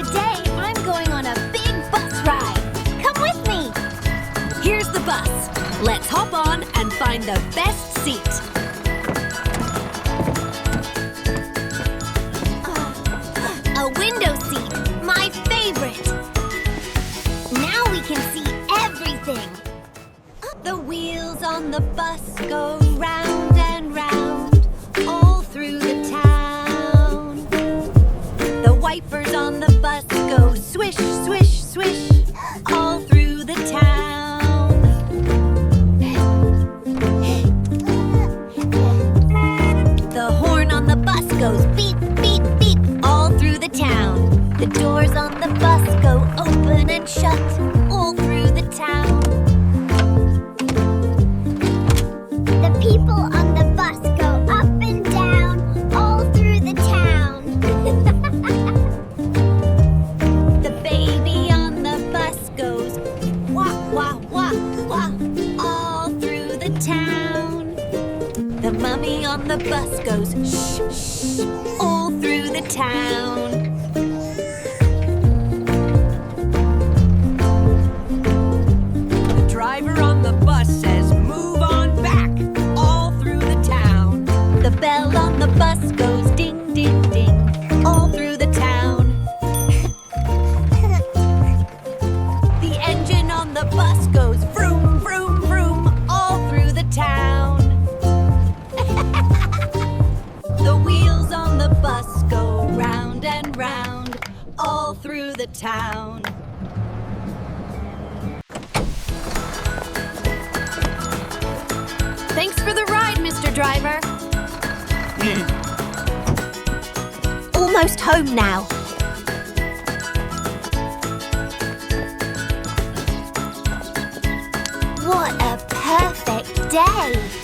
Today, I'm going on a big bus ride. Come with me. Here's the bus. Let's hop on and find the best seat. A window seat, my favorite. Now we can see everything. The wheels on the bus go round and round, all through the town. The wipers on the bus go swish, swish, swish, all through the town. The horn on the bus goes beep, beep, beep, all through the town. The doors on the bus go open and shut, all through the town. The people on the bus go up and down, all through the town. The baby on the bus goes wah, wah, wah, wah, all through the town. The mummy on the bus goes shh, shh, all through the town. The driver on the bus says, "Move on back," all through the town. The bell on the bus goes ding, ding, ding, all through the town. The engine on the bus goes vroom, vroom, vroom, all through the town. The wheels on the bus go round and round, all through the town. Thanks for the ride, Mr. Driver. Almost home now. What a perfect day!